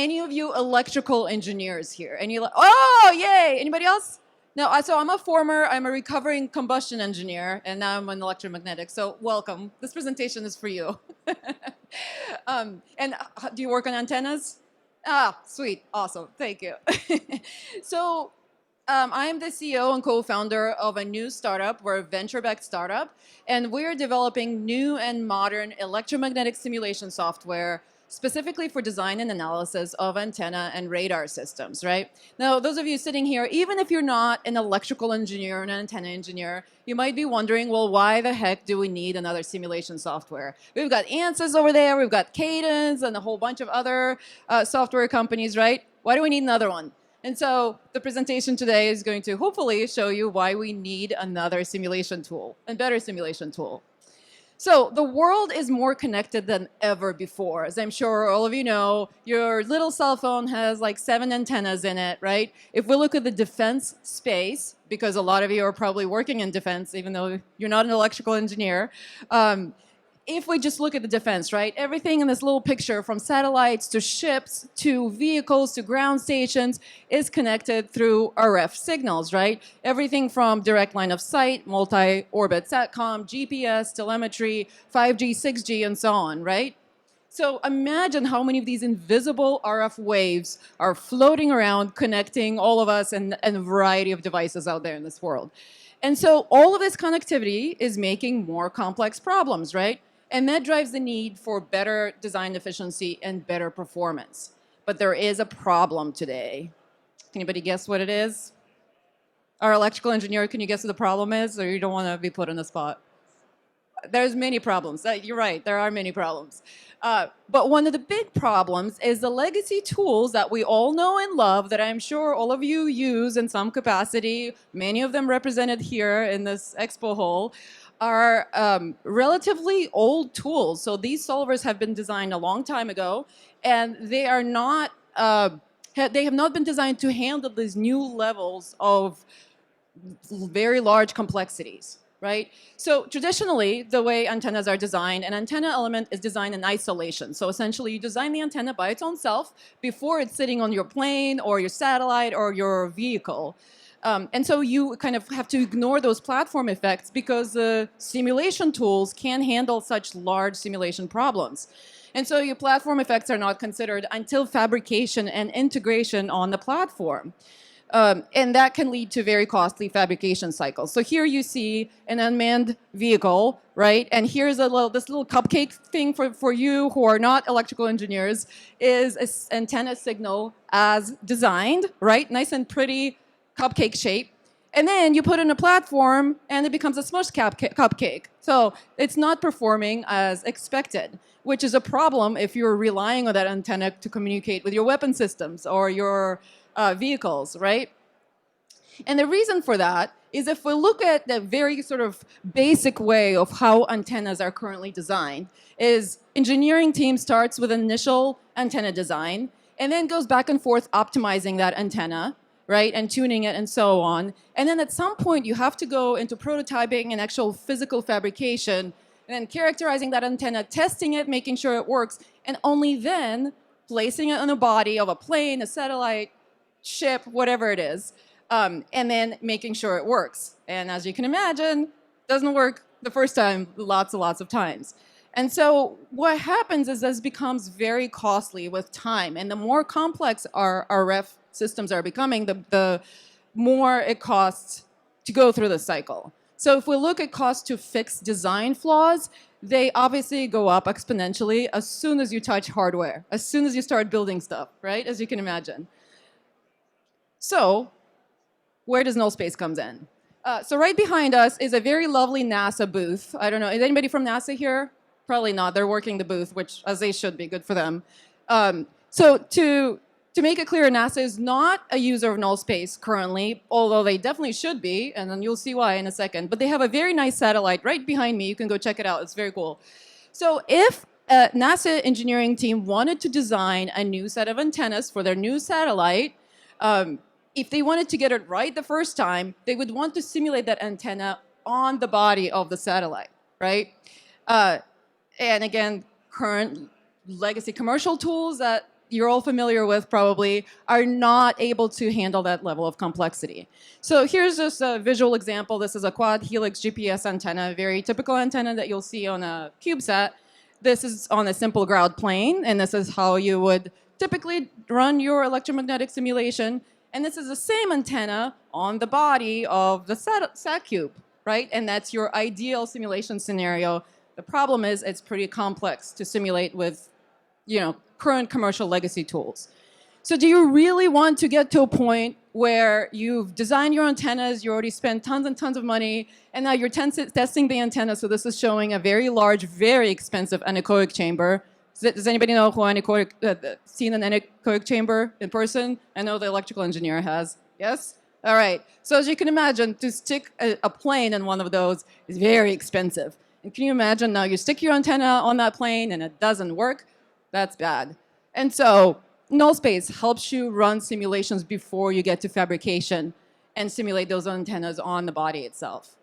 any of you electrical engineers here? Oh, yay! Anybody else? No, so I'm a recovering combustion engineer, and now I'm an electromagnetic. So welcome. This presentation is for you. Do you work on antennas? Ah, sweet, awesome, thank you. So I am the CEO and co-founder of a new startup. We're a venture-backed startup, and we're developing new and modern electromagnetic simulation software specifically for design and analysis of antenna and radar systems, right? Now, those of you sitting here, even if you're not an electrical engineer or an antenna engineer, you might be wondering, well, why the heck do we need another simulation software? We've got Ansys over there, we've got Cadence, and a whole bunch of other software companies, right? Why do we need another one? And so the presentation today is going to hopefully show you why we need another simulation tool, a better simulation tool. So the world is more connected than ever before. As I'm sure all of you know, your little cell phone has like 7 antennas in it, right? If we look at the defense space, because a lot of you are probably working in defense, even though you're not an electrical engineer, if we just look at the defense, right? Everything in this little picture, from satellites to ships to vehicles to ground stations, is connected through RF signals, right? Everything from direct line of sight, multi-orbit SATCOM, GPS, telemetry, 5G, 6G, and so on, right? So imagine how many of these invisible RF waves are floating around, connecting all of us and a variety of devices out there in this world. And so all of this connectivity is making more complex problems, right? And that drives the need for better design efficiency and better performance. But there is a problem today. Can anybody guess what it is? Our electrical engineer, can you guess what the problem is? Or you don't want to be put on the spot? There's many problems. You're right, there are many problems. But one of the big problems is the legacy tools that we all know and love, that I'm sure all of you use in some capacity, many of them represented here in this expo hall, are relatively old tools. So these solvers have been designed a long time ago, and they are not, they have not been designed to handle these new levels of very large complexities, right? So traditionally, the way antennas are designed, an antenna element is designed in isolation. So essentially, you design the antenna by its own self before it's sitting on your plane or your satellite or your vehicle. And so you kind of have to ignore those platform effects because the simulation tools can handle such large simulation problems. And so your platform effects are not considered until fabrication and integration on the platform. And that can lead to very costly fabrication cycles. So here you see an unmanned vehicle, right? And here's this little cupcake thing for you who are not electrical engineers, is an antenna signal as designed, right? Nice and pretty cupcake shape. And then you put in a platform and it becomes a smushed cupcake. So it's not performing as expected, which is a problem if you're relying on that antenna to communicate with your weapon systems or your vehicles, right? And the reason for that is, if we look at the very sort of basic way of how antennas are currently designed, is engineering team starts with initial antenna design and then goes back and forth optimizing that antenna, right, and tuning it and so on. And then at some point you have to go into prototyping and actual physical fabrication, and then characterizing that antenna, testing it, making sure it works, and only then placing it on a body of a plane, a satellite, ship, whatever it is, and then making sure it works. And as you can imagine, doesn't work the first time lots and lots of times. And so what happens is this becomes very costly with time. And the more complex our RF systems are becoming, the more it costs to go through the cycle. So if we look at cost to fix design flaws, they obviously go up exponentially as soon as you touch hardware, as soon as you start building stuff, right? As you can imagine. So where does Nullspace comes in? So right behind us is a very lovely NASA booth. I don't know, is anybody from NASA here? Probably not. They're working the booth, which, as they should be, good for them. So to make it clear, NASA is not a user of Nullspace currently, although they definitely should be, and then you'll see why in a second. But they have a very nice satellite right behind me. You can go check it out. It's very cool. So if a NASA engineering team wanted to design a new set of antennas for their new satellite, if they wanted to get it right the first time, they would want to simulate that antenna on the body of the satellite, right? And again, current legacy commercial tools that you're all familiar with probably, are not able to handle that level of complexity. So here's just a visual example. This is a quad helix GPS antenna, a very typical antenna that you'll see on a CubeSat. This is on a simple ground plane, and this is how you would typically run your electromagnetic simulation. And this is the same antenna on the body of the sat cube, right? And that's your ideal simulation scenario. The problem is it's pretty complex to simulate with, current commercial legacy tools. So do you really want to get to a point where you've designed your antennas, you already spent tons and tons of money, and now you're testing the antenna? So this is showing a very large, very expensive anechoic chamber. Does anybody know who seen an anechoic chamber in person? I know the electrical engineer has. Yes? All right. So as you can imagine, to stick a plane in one of those is very expensive. And can you imagine now you stick your antenna on that plane and it doesn't work? That's bad. And so Nullspace helps you run simulations before you get to fabrication and simulate those antennas on the body itself.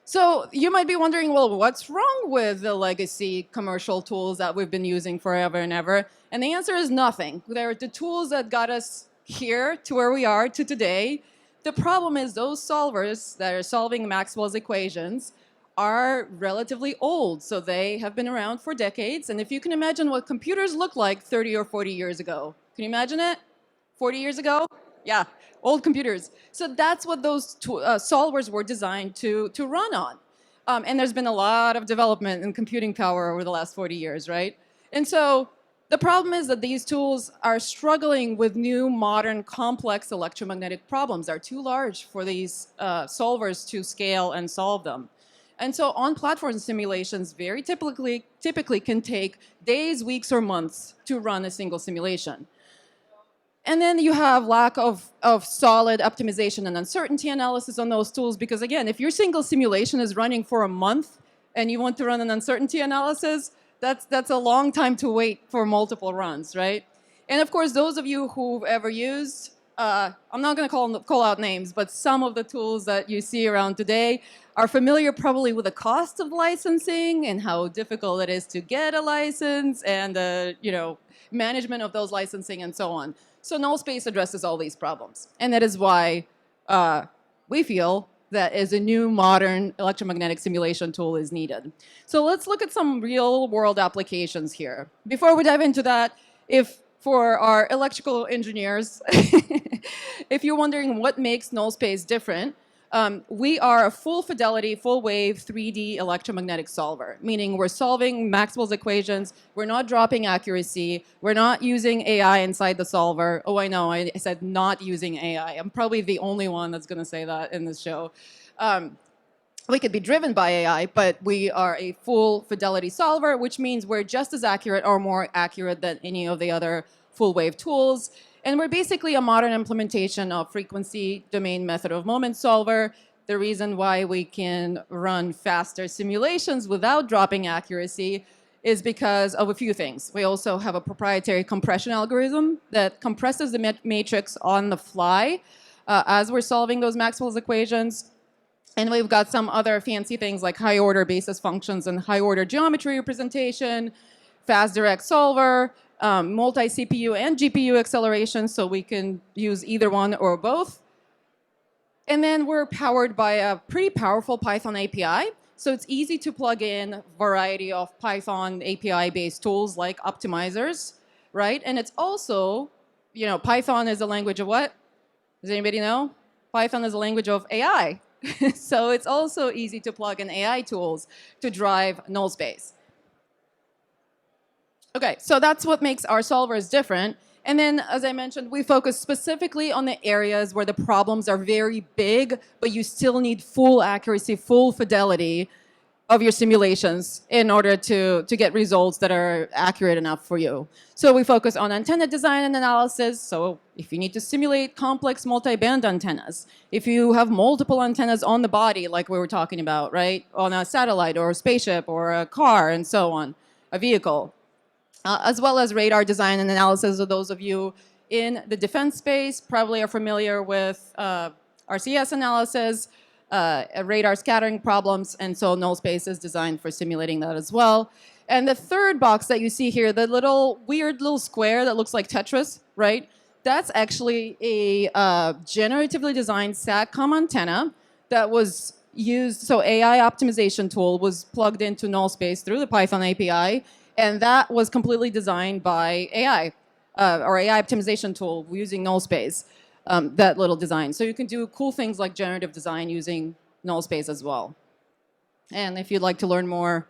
So you might be wondering, well, what's wrong with the legacy commercial tools that we've been using forever and ever? And the answer is nothing. They're the tools that got us here to where we are to today. The problem is those solvers that are solving Maxwell's equations are relatively old. So they have been around for decades. And if you can imagine what computers looked like 30 or 40 years ago, can you imagine it? 40 years ago? Yeah, old computers. So that's what those solvers were designed to run on. And there's been a lot of development in computing power over the last 40 years, right? And so the problem is that these tools are struggling with new, modern, complex electromagnetic problems. They're too large for these solvers to scale and solve them. And so on-platform simulations very typically can take days, weeks, or months to run a single simulation. And then you have lack of solid optimization and uncertainty analysis on those tools, because again, if your single simulation is running for a month and you want to run an uncertainty analysis, that's a long time to wait for multiple runs, right? And of course, those of you who've ever used, I'm not going to call out names, but some of the tools that you see around today are familiar probably with the cost of licensing and how difficult it is to get a license and management of those licensing and so on. So Nullspace addresses all these problems. And that is why we feel that as a new modern electromagnetic simulation tool is needed. So let's look at some real world applications here. Before we dive into that, for our electrical engineers, if you're wondering what makes Nullspace different, we are a full fidelity, full wave 3D electromagnetic solver, meaning we're solving Maxwell's equations, we're not dropping accuracy, we're not using AI inside the solver. Oh, I know, I said not using AI. I'm probably the only one that's going to say that in this show. We could be driven by AI, but we are a full fidelity solver, which means we're just as accurate or more accurate than any of the other full wave tools. And we're basically a modern implementation of frequency domain method of moment solver. The reason why we can run faster simulations without dropping accuracy is because of a few things. We also have a proprietary compression algorithm that compresses the matrix on the fly as we're solving those Maxwell's equations. And we've got some other fancy things like high order basis functions and high order geometry representation, fast direct solver, multi-CPU and GPU acceleration, so we can use either one or both. And then we're powered by a pretty powerful Python API. So it's easy to plug in a variety of Python API-based tools like optimizers, right? And it's also, Python is a language of what? Does anybody know? Python is a language of AI. So it's also easy to plug in AI tools to drive Nullspace. Okay, so that's what makes our solvers different. And then, as I mentioned, we focus specifically on the areas where the problems are very big, but you still need full accuracy, full fidelity of your simulations in order to get results that are accurate enough for you. So we focus on antenna design and analysis. So if you need to simulate complex multi-band antennas, if you have multiple antennas on the body, like we were talking about, right, on a satellite or a spaceship or a car and so on, a vehicle, as well as radar design and analysis. So those of you in the defense space probably are familiar with RCS analysis, radar scattering problems, and so Nullspace is designed for simulating that as well. And the third box that you see here, the little weird little square that looks like Tetris, right? That's actually a generatively designed SATCOM antenna that was used. So AI optimization tool was plugged into Nullspace through the Python API, and that was completely designed by AI or AI optimization tool using Nullspace. That little design. So you can do cool things like generative design using Nullspace as well. And if you'd like to learn more,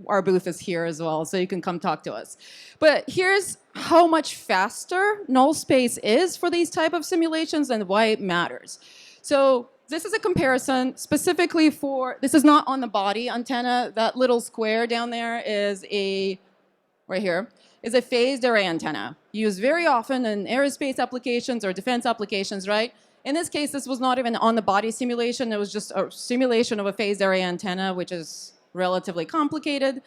our booth is here as well, so you can come talk to us. But here's how much faster Nullspace is for these type of simulations and why it matters. So this is a comparison specifically for, this is not on the body antenna. That little square down there is a, right here, is a phased array antenna, used very often in aerospace applications or defense applications, right? In this case, this was not even on the body simulation. It was just a simulation of a phased array antenna, which is relatively complicated.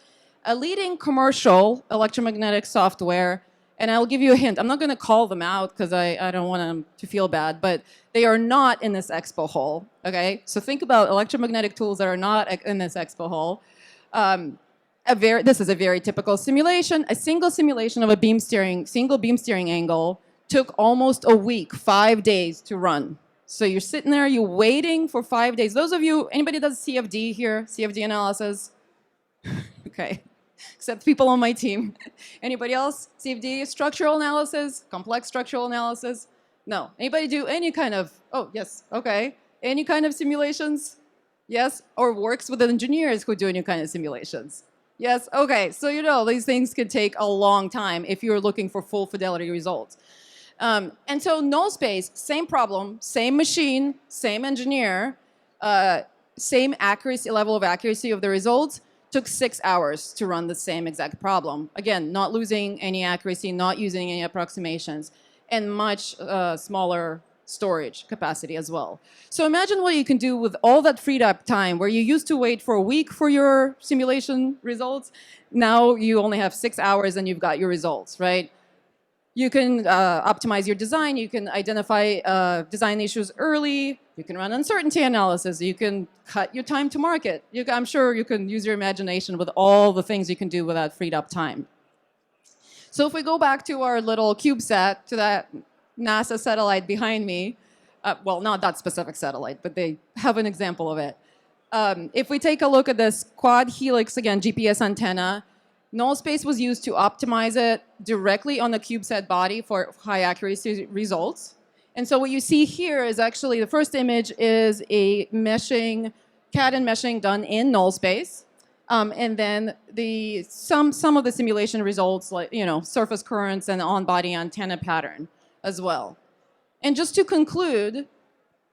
A leading commercial electromagnetic software, and I'll give you a hint. I'm not going to call them out because I don't want them to feel bad, but they are not in this expo hall, okay? So think about electromagnetic tools that are not in this expo hall. This is a very typical simulation. A single simulation of a single beam steering angle took almost a week, 5 days to run. So you're sitting there, you're waiting for 5 days. Those of you, anybody does CFD here? CFD analysis? Okay, except people on my team. Anybody else? CFD, structural analysis, complex structural analysis? No. Anybody do any kind of, oh, yes, okay. Any kind of simulations? Yes, or works with engineers who do any kind of simulations? Yes, okay, so you know these things can take a long time if you're looking for full fidelity results. And so Nullspace, same problem, same machine, same engineer, same accuracy, level of accuracy of the results, took 6 hours to run the same exact problem. Again, not losing any accuracy, not using any approximations, and much smaller storage capacity as well. So imagine what you can do with all that freed up time where you used to wait for a week for your simulation results. Now you only have 6 hours and you've got your results, right? You can optimize your design. You can identify design issues early. You can run uncertainty analysis. You can cut your time to market. I'm sure you can use your imagination with all the things you can do with that freed up time. So if we go back to our little CubeSat, to that NASA satellite behind me, well, not that specific satellite, but they have an example of it. If we take a look at this quad helix, again, GPS antenna, Nullspace was used to optimize it directly on the CubeSat body for high accuracy results. And so what you see here is actually the first image is a meshing, CAD and meshing done in Nullspace. And then some of the simulation results, like surface currents and on-body antenna pattern as well. And just to conclude,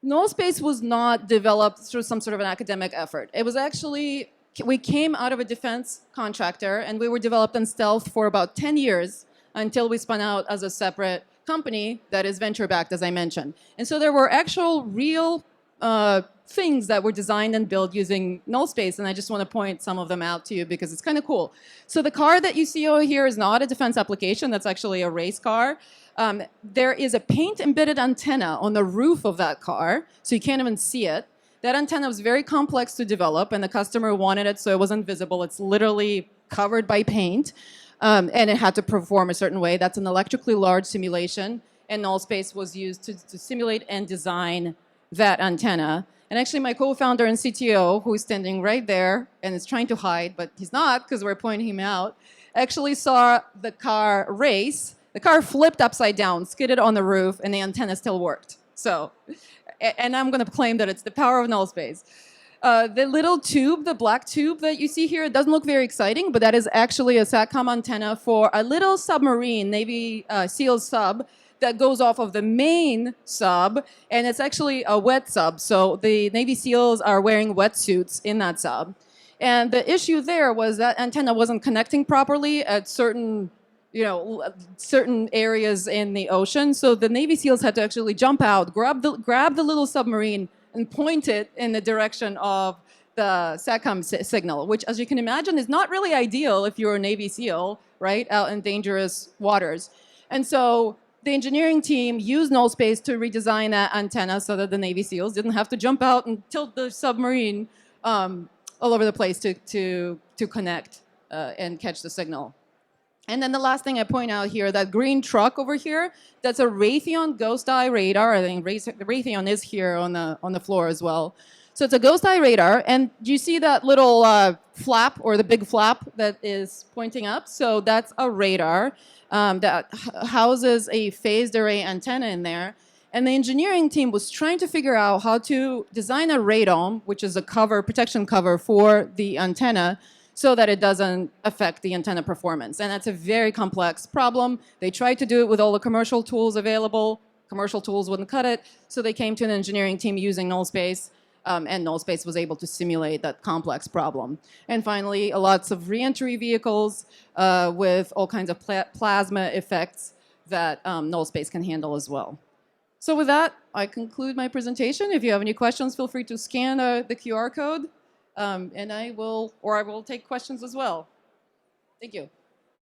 Nullspace was not developed through some sort of an academic effort. It was actually, we came out of a defense contractor and we were developed in stealth for about 10 years until we spun out as a separate company that is venture-backed, as I mentioned. And so there were actual real things that were designed and built using Nullspace, and I just want to point some of them out to you because it's kind of cool. So the car that you see over here is not a defense application. That's actually a race car. There is a paint-embedded antenna on the roof of that car, so you can't even see it. That antenna was very complex to develop, and the customer wanted it so it wasn't visible. It's literally covered by paint, and it had to perform a certain way. That's an electrically large simulation, and Nullspace was used to simulate and design that antenna. And actually, my co-founder and CTO, who is standing right there and is trying to hide, but he's not because we're pointing him out, actually saw the car race. The car flipped upside down, skidded on the roof, and the antenna still worked. So, and I'm going to claim that it's the power of Nullspace. The little tube, the black tube that you see here, it doesn't look very exciting, but that is actually a SATCOM antenna for a little submarine, Navy SEAL sub, that goes off of the main sub, and it's actually a wet sub. So the Navy SEALs are wearing wetsuits in that sub. And the issue there was that antenna wasn't connecting properly at certain areas in the ocean. So the Navy SEALs had to actually jump out, grab the little submarine, and point it in the direction of the SATCOM signal, which, as you can imagine, is not really ideal if you're a Navy SEAL, right, out in dangerous waters. And so the engineering team used Nullspace to redesign that antenna so that the Navy SEAls didn't have to jump out and tilt the submarine all over the place to connect and catch the signal. And then the last thing I point out here, that green truck over here, that's a Raytheon ghost eye radar. I think Raytheon is here on the floor as well. So it's a ghost eye radar, and do you see that little flap, or the big flap that is pointing up? So that's a radar that houses a phased array antenna in there. And the engineering team was trying to figure out how to design a radome, which is a protection cover for the antenna, so that it doesn't affect the antenna performance. And that's a very complex problem. They tried to do it with all the commercial tools available. Commercial tools wouldn't cut it, so they came to an engineering team using Nullspace, and Nullspace was able to simulate that complex problem. And finally, lots of reentry vehicles with all kinds of plasma effects that Nullspace can handle as well. So with that, I conclude my presentation. If you have any questions, feel free to scan the QR code. And I will take questions as well. Thank you.